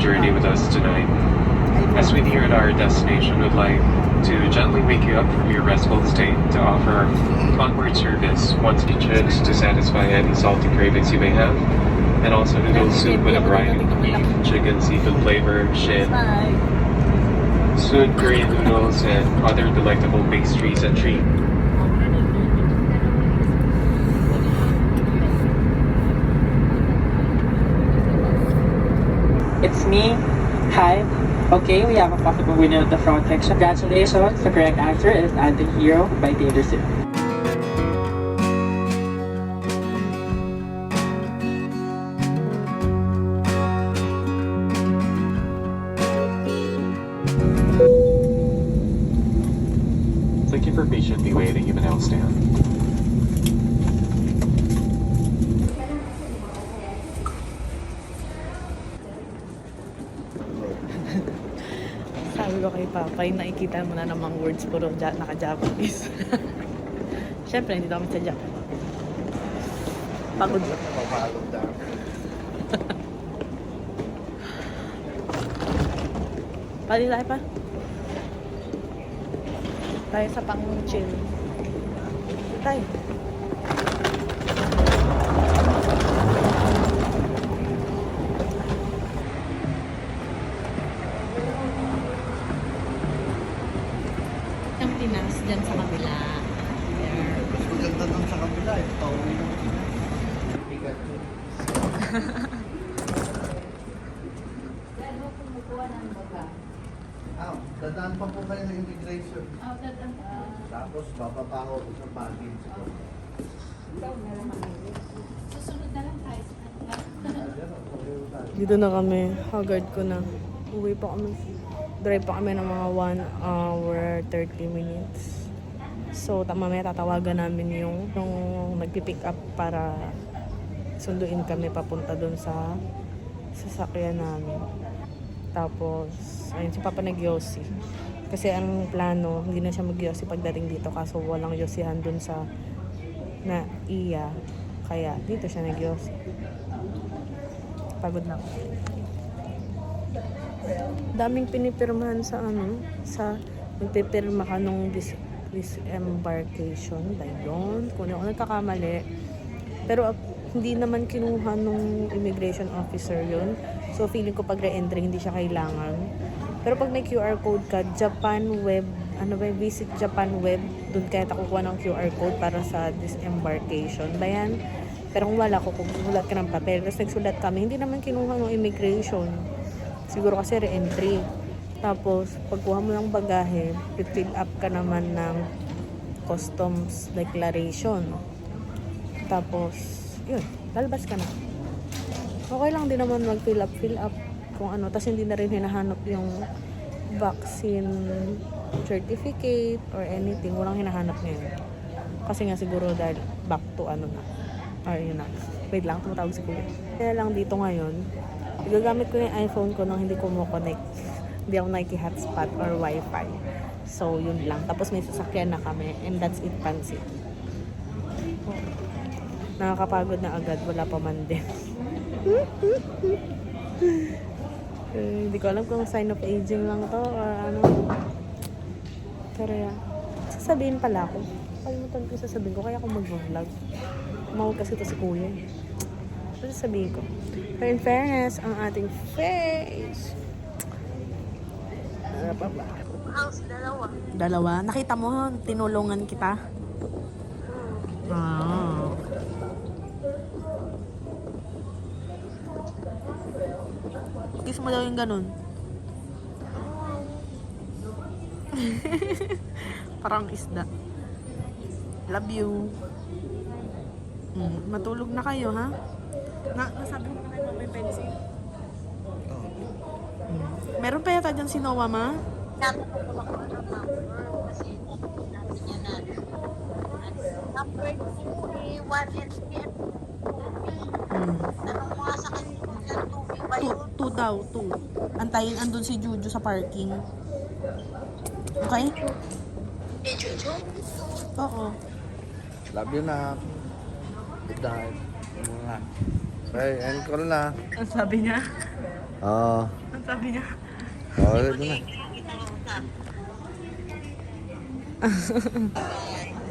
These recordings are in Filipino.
journey with us tonight. As we near our destination, we'd like to gently wake you up from your restful state to offer onward service once chips to satisfy any salty cravings you may have, and also noodle soup with a variety of beef, chicken, seafood flavor, shin, soon Korean noodles, and other delectable pastries and treats. It's me. Hi. Okay, we have a possible winner of the front section. Congratulations, the correct answer is Anti-Hero by Taylor Swift. Thank you for patiently waiting. You may now stand. Sabi ko kay Papay, nakikita mo na namang words puro naka-Japanese. Siyempre, hindi kami sa Japan. Pagod ba? Papagod na. Pali tayo pa. Tayo sa pang-chill. Tayo. Ang Pinas dyan sa kabila. There. Mas maganda doon sa kabila. Ito pauwi ng Pikachu. Dadaan pa po kayo ng immigration. Tapos bababa ako sa baggage. Susunod na lang tayo sa kanila. Dito na kami. Haggard ko na. Uwi pa kami. Drive pa kami ng mga 1 hour 30 minutes. So, mamaya tatawagan namin yung nagpipick up para sunduin kami papunta dun sa sasakyan namin. Tapos, ayun si Papa nag-yosi. Kasi ang plano, hindi na siya mag-yosi pagdating dito. Kaso walang yosihan dun sa na iya. Kaya dito siya nag-yosi. Pagod na ako. Daming pinipirmahan sa sa magpipirma ka nung disembarkation. Dayon, kung ako nagkakamali. Pero hindi naman kinuha nung immigration officer yun. So, feeling ko pag re-entry, hindi siya kailangan. Pero pag may QR code ka, Japan Web, Visit Japan Web, dun kaya kukuha ng QR code para sa disembarkation. Bayan. Pero kung wala, kukulat ka ng papel. Tapos nagsulat kami, hindi naman kinuha ng immigration. Siguro kasi re-entry. Tapos, pagkuha mo ng bagahe, fill up ka naman ng customs declaration. Tapos, yun, lalabas ka na. Okay lang din naman mag-fill up kung ano. Tapos hindi na rin hinahanap yung vaccine certificate or anything. Walang hinahanap ngayon. Kasi nga siguro dahil back to na. Or yun na. Wait lang, tumatawag si Kuya. Kaya lang dito ngayon, igagamit ko yung iPhone ko nang hindi ko mo connect. Hindi ako naki-hotspot or wifi. So, yun lang. Tapos may sasakyan na kami. And that's it, pansit. Nakakapagod na agad. Wala pa man din. Hindi ko alam kung sign of aging lang to or ano. Pero yan. Sasabihin pala ako. Kalimutan ko sasabihin ko. Kaya ako mag-vlog. Tumawag kasi to si Kuya. So sasabihin ko. Pero in fairness, ang ating face. Ano pa ba? House, Dalawa. Nakita mo, tinulungan kita. Ah. Kiss mo daw yung ganun. Parang isda. Love you. Matulog na kayo, ha? Nasabi mo na kayo may pencil. Meron pa yata dyan si Noah, ma? Natin ko lang ako ng number kasi natin yan na. Number 2, 1 and 3 and 2. Tanong mo nga sa kanila, 2 ba yun? 2 daw, 2. Antayin, andun si Juju sa parking. Okay? Eh, Jojo? Oo. Love you na. Good night. Okay, end call na. Ang sabi niya? Oo. Ang Sabi niya. Oo, ito na.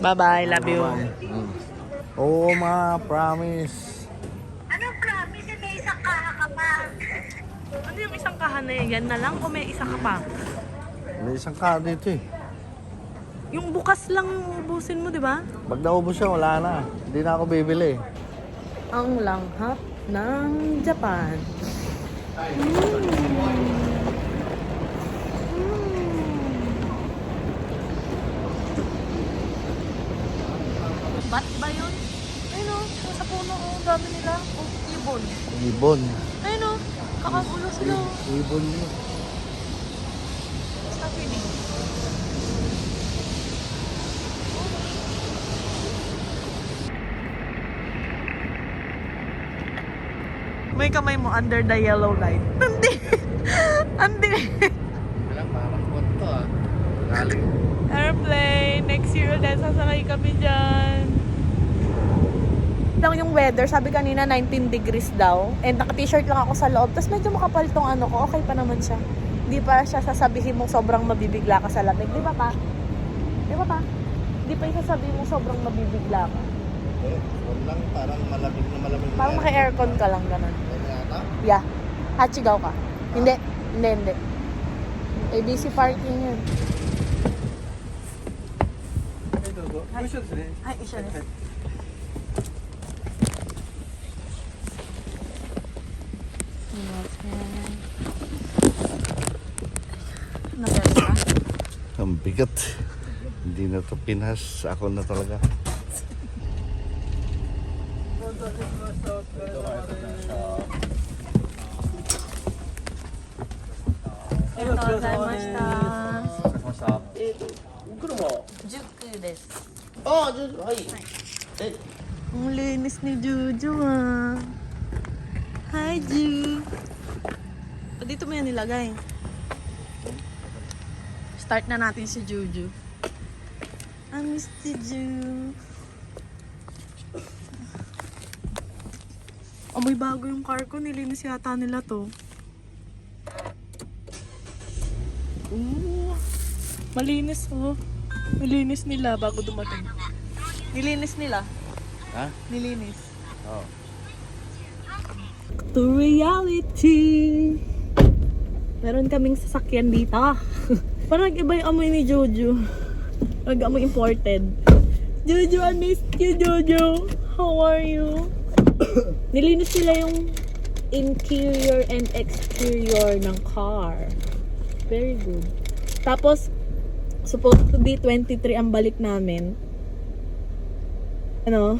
Bye-bye, love you. Oo, ma, promise. Ano promise? May isang kaha ka pa. Ano yung isang kahan na yan na lang o may isa ka pa? May isang ka dito eh. Yung bukas lang ubusin mo, di ba? Pag naubos siya, wala na. Hindi na ako bibili. Ang langhap ng Japan. Bat ba yun? Ayun o, sa puno o, dami nila. O, ibon. Ibon. Ayun o, kakagulo sila. Ibon yun. Basta feeling. May kamay mo under the yellow light. Hindi. Hindi. Wala, parang kwento ah. Galing. Airplane. Next year ulit, sasakay kami dyan. Lang yung weather, sabi kanina 19 degrees daw. And naka-t-shirt lang ako sa loob. Tapos medyo makapal tong ano ko. Okay pa naman siya. Hindi pa siya sasabihin mong sobrang mabibigla ka sa lamig. Di ba pa? Di ba pa? Hindi pa yung sasabihin mong sobrang mabibigla ka. Eh, huwag lang, parang malamig na malamig. Parang naka-aircon ka lang, ganun. Ano yata? Yeah. Hachigaw ka. Hindi. Hindi. ABC parking yun. Ay, isa rin. Ang bigat. Hindi na to Pinas. Ako na talaga. Ang linis ni Juju ah. Hi Ju. Dito mo yan nilagay. Start na natin si Juju. I miss you, Ju. Amoy bago yung car ko. Nilinis yata nila to. Ooh. Malinis oh. Nilinis nila bago dumating. Nilinis nila. Ha? Nilinis. Oo. To reality. Meron kaming sasakyan dito. Parang iba yung amoy ni Jojo. Nag-amoy imported. Jojo, I missed you, Jojo. How are you? Nilinis nila yung interior and exterior ng car. Very good. Tapos, supposed to be 23 ang balik namin. Ano?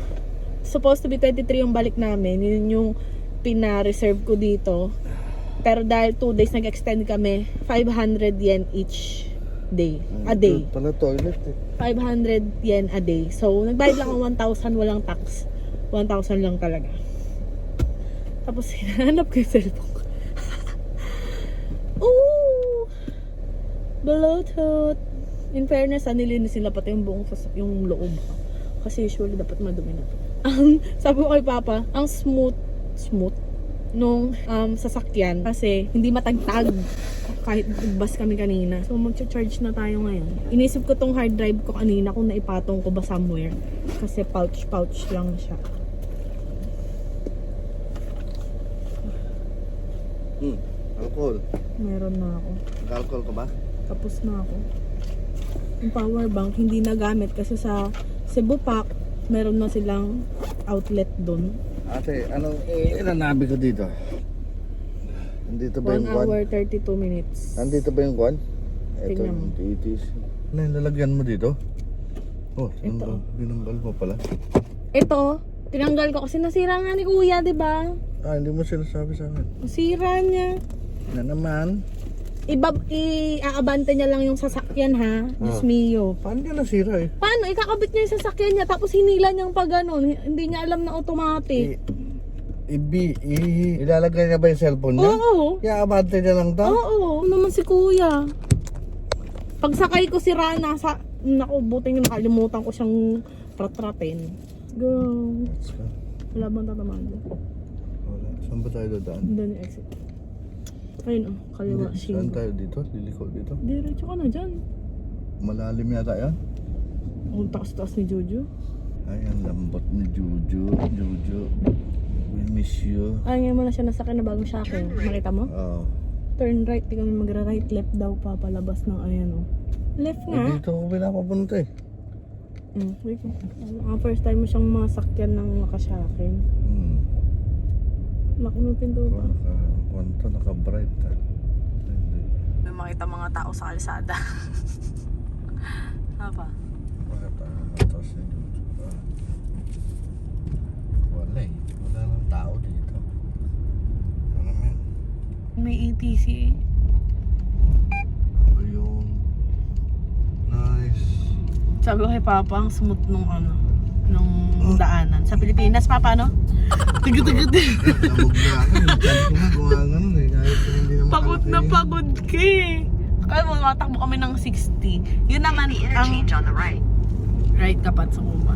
Supposed to be 23 yung balik namin. Yun yung pina-reserve ko dito. Pero dahil 2 days nag-extend kami, 500 yen each day. A day. Ito pala toilet eh. 500 yen a day. So, nagbayad lang ako 1,000, walang tax. 1,000 lang talaga. Tapos, hinahanap ko yung cellphone ko. Ooh! Bluetooth. In fairness, nilinis nila pati yung buong yung loob. Kasi usually dapat madumi na to. Sabi ko kay Papa, ang smooth nung sasakyan kasi hindi matagtag kahit bus kami kanina. So mag-charge na tayo ngayon. Inisip ko tong hard drive ko kanina kung naipatong ko ba somewhere kasi pouch lang siya. Alcohol. Meron na ako. Nag-alcohol ka ba? Tapos na ako. Yung power bank hindi nagamit kasi sa Cebu Pack meron na silang outlet doon. Ate, anong inanabi ko dito? Nandito ba 1 yung kwan? hour 32 minutes. Nandito ba yung kwan? Ito Tingnan yung mo. titis. Ano yung lalagyan mo dito? Oh, Ito. binanggal mo pala. Ito, tinanggal ko kasi nasira nga ni Kuya, 'di ba? Ah, hindi mo sinasabi sa akin. Nasira niya. Na naman. Iaabante niya lang yung sasakyan ha. Diyos mio. Paano ka nasira eh? Paano? Ikakabit niya yung sasakyan niya tapos hinila niyang pa ganun. Hindi niya alam na automatic. Ilalagay niya ba yung cellphone niya? Oo. Iaabante niya lang to? Oo. Ano naman si Kuya? Pagsakay ko si Rana sa... Naku, buting nakalimutan ko siyang tratrapin. Go. Let's go. Wala bang tatamaan dyan? Wala. Saan ba tayo dadaan? Doon yung exit. Ayun kaliwa Saan shingle. tayo dito? Liliko dito? Diretso ka na dyan. Malalim yata yan. Ang taas-taas ni Jojo. Ay, ang lambot ni Jojo. Jojo, we miss you. Ay, ngayon mo na siya nasakyan na bagong sa akin. Makita mo? Oh. Turn right, di kami magra-right. Left daw pa, palabas ng ayan, oh. Left nga. Dito ako pinapapunta eh. Wait. First time mo siyang masakyan ng nakasyakin. Laki mo pinto pa. Kwanto, naka-bright ah. Hindi. May makita mga tao sa kalsada. Apa? Bakit ito si Jojo? Wala eh. Wala nang tao dito. Ano naman? May ETC. Ayun. Nice. Sabi ko kay Papa, ang smooth nung nung daanan. Sa Pilipinas, Papa, no? Tigit-tigit. Lamog na ako. Yung chan ko nga kung ganun eh. Kahit hindi naman Pagod na kalaki. pagod ka eh. Kaya makatakbo kami ng 60. Yun naman ang... Right kapat sa kuba.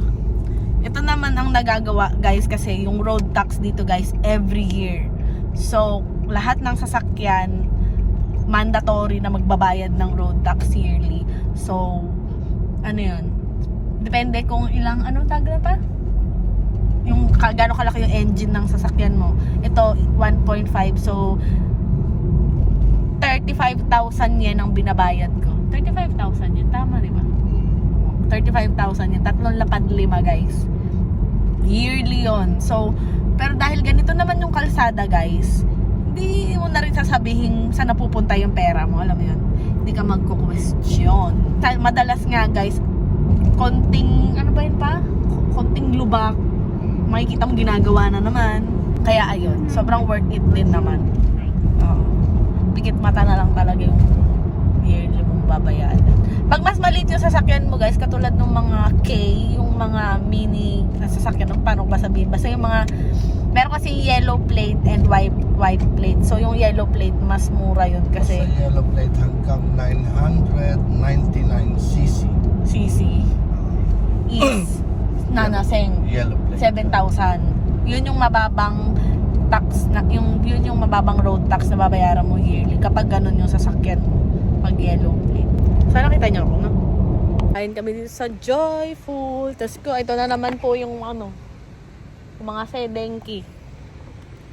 Ito naman ang nagagawa guys kasi yung road tax dito guys every year. So lahat ng sasakyan mandatory na magbabayad ng road tax yearly. So ano yun? Depende kung ilang tag na pa? Yung gano'ng kalaki yung engine ng sasakyan mo. Ito 1.5 so 35,000 yen ang binabayad ko. 35,000 yen, tama di ba? 35,000 yen, 3,500 guys. Yearly yon. So, pero dahil ganito naman yung kalsada guys, hindi mo na rin sasabihin saan napupunta yung pera mo, alam mo yun? Hindi ka magko-question. Madalas nga guys, konting, ano ba yun pa? Konting lubak, makikita mo ginagawa na naman. Kaya ayun, sobrang worth it din naman. Pikit mata na lang talaga yung yearly mong babayaran. Pag mas maliit yung sasakyan mo guys, katulad ng mga K, yung mga mini na sasakyan, paano ba sabihin? Basta yung mga, meron kasi yellow plate and white plate. So yung yellow plate, mas mura yun kasi Sa yellow plate hanggang 999cc. CC is nanaseng Yellow plate. 7,000. Yun yung mababang tax na yun yung mababang road tax na babayaran mo yearly kapag ganun yung sasakyan mo pag yellow plate. Sana kita nyo ako, no? Kain kami dito sa Joyful. Tapos ko, ito na naman po yung yung mga sedengki.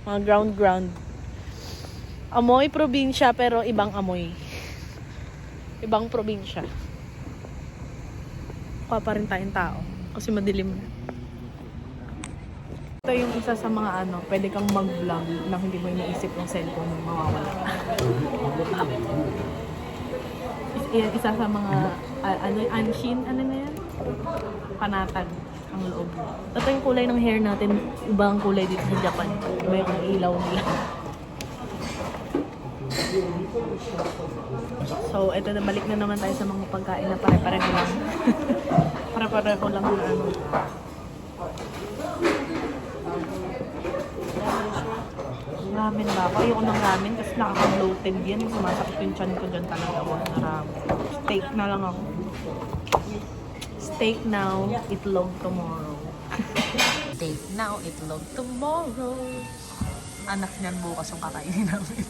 Mga ground. Amoy probinsya pero ibang amoy. Ibang probinsya. Kuha pa rin tayong tao kasi madilim na. Ito yung isa sa mga pwede kang mag-vlog na hindi mo iniisip yung cellphone mo mawawala. Isa sa mga, anshin, ano na yan? Panatag ang loob. Ito yung kulay ng hair natin, iba ang kulay dito sa Japan. Iba yung ilaw nila. So, ito na, balik na naman tayo sa mga pagkain na pare-pareho lang. Pare-pareho lang na ramen ba ako? Ayoko ng ramen kasi nakaka-bloated yan. Sumasakit yung chan ko dyan talaga. Huwag na ramen. Steak na lang ako. Steak now, itlog tomorrow. Steak now, itlog tomorrow. Anak niyan bukas yung kakainin namin.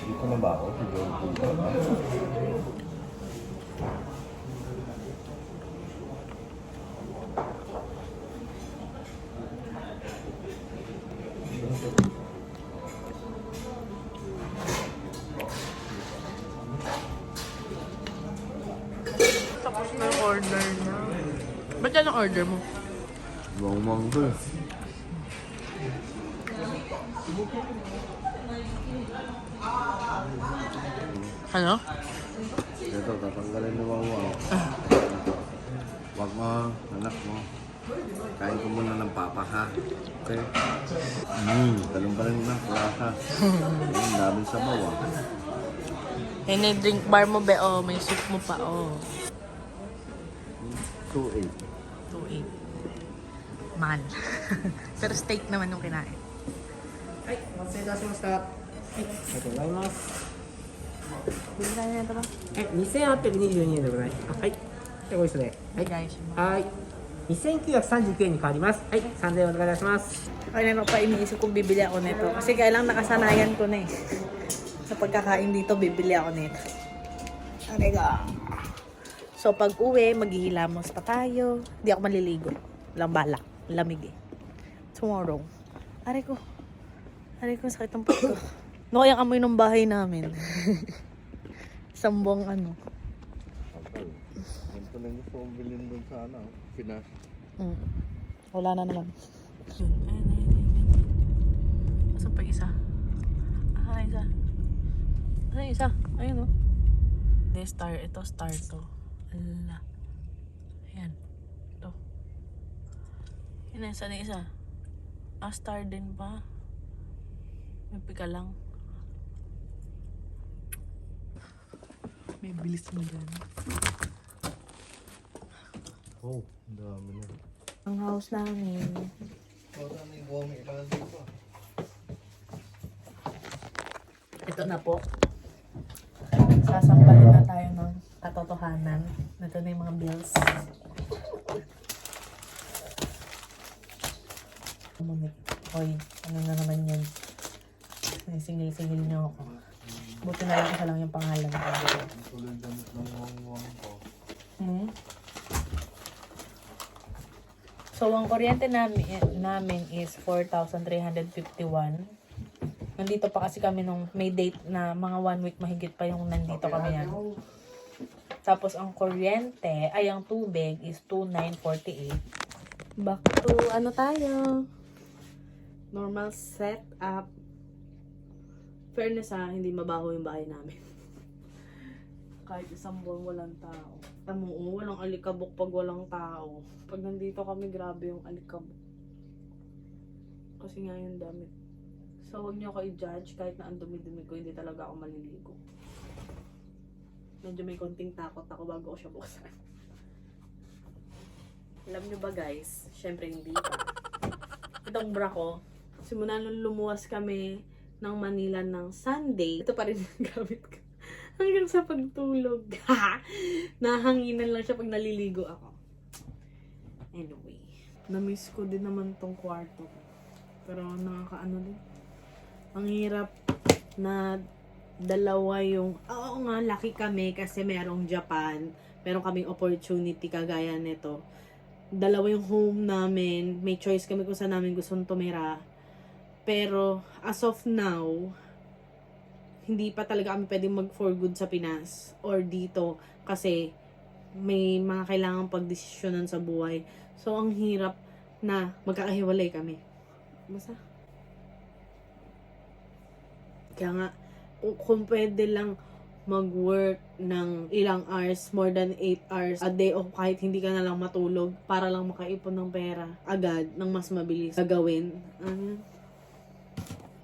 Dito na ba ako? Tapos na order na. Ba't yan ang order mo? Bawang mangga. Ano? Ito, tatanggalin na bawang. Wag mo, anak mo. Kain ko muna ng papa ha. Okay? Talong pa rin ng klasa. Ang daming sabaw ah. Drink bar mo be, may soup mo pa, 2.8. 2.8. Mahal. Pero steak naman yung kinain. Ay, Bili tayo nito ba? 2822円でございます。はい。で、ご一緒で。はい。 Guys, はい。2939円に変わります。はい。3000円お願いします。 Kanina pa iniisip kong bibili ako nito. Kasi kailang nakasanayan ko na eh. Sa pagkakain dito, bibili ako nito. Ariga. So pag uwi, maghihilamos pa tayo. Hindi ako maliligo. Walang balak. Lamig eh. Tomorrow. Aray ko, sakit ang pagko. No, kayang amoy ng bahay namin. Sambong ano. Ito lang gusto kong bilhin doon sa ano, Pinas. Wala na naman. Asan pa isa? Isa. Asan isa? Ayun o. Star. Ito, star to. Ala. Ayan. Ito. Yan, saan yung isa? Star din pa. May pika lang. May bilis mo dyan. Oh, dami na. Ang house namin. Wala na yung buwang ilan dito. Ito na po. Sasampalin na tayo ng katotohanan. Ito na yung mga bills. Hoy, ano na naman yan? Singil-singil niyo ako. Buti na lang isa lang yung pangalan ko. Tuloy damit ng buwang ko. So, ang kuryente namin is 4,351. Nandito pa kasi kami nung may date na mga 1 week mahigit pa yung nandito kami yan. Tapos, ang kuryente, ay ang tubig is 2,948. Back to, ano tayo? Normal setup. Fairness hindi mabaho yung bahay namin. Kahit isang buwan walang tao. Tamo, walang alikabok pag walang tao. Pag nandito kami, grabe yung alikabok. Kasi nga yung damit. So, huwag niyo ako i-judge kahit na ang dumi-dumi ko, hindi talaga ako maliligo. Medyo may konting takot ako bago ko siya buksan. Alam niyo ba guys, syempre hindi pa. Itong bra ko, simula nung lumuwas kami ng Manila ng Sunday, ito pa rin ang gamit ko. Hanggang sa pagtulog. Nahanginan lang siya pag naliligo ako. Anyway. Na-miss ko din naman tong kwarto ko. Pero nakakaano din. Ang hirap na dalawa yung... Oo nga, lucky kami kasi merong Japan. Meron kaming opportunity kagaya nito. Dalawa yung home namin. May choice kami kung saan namin gustong tumira. Pero as of now, hindi pa talaga kami pwedeng mag for good sa Pinas or dito kasi may mga kailangan pagdesisyonan sa buhay. So, ang hirap na magkakahiwalay kami. Basta. Kaya nga, kung pwede lang mag-work ng ilang hours, more than 8 hours a day o kahit hindi ka na lang matulog para lang makaipon ng pera agad ng mas mabilis gagawin.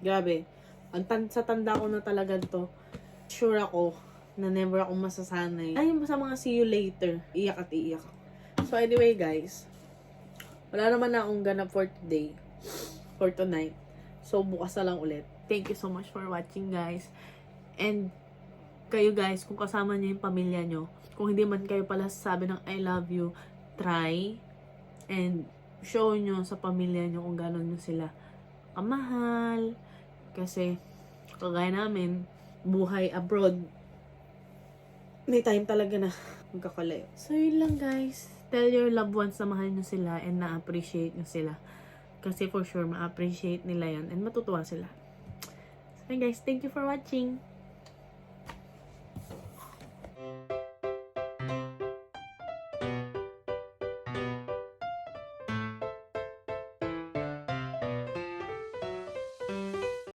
Grabe. Sa tanda ko na talaga to, sure ako na never akong masasanay. Ay, sa mga see you later. Iyak at iyak. So anyway guys, wala naman na akong ganap for today. For tonight. So bukas na lang ulit. Thank you so much for watching guys. And kayo guys, kung kasama niyo yung pamilya nyo, kung hindi man kayo pala sabi ng I love you, try and show nyo sa pamilya nyo kung gano'n nyo sila kamahal. Kasi, kagaya namin, buhay abroad, may time talaga na magkakalayo. So, yun lang guys. Tell your loved ones na mahal nyo sila and na-appreciate nyo sila. Kasi for sure, ma-appreciate nila yan and matutuwa sila. So, guys, thank you for watching.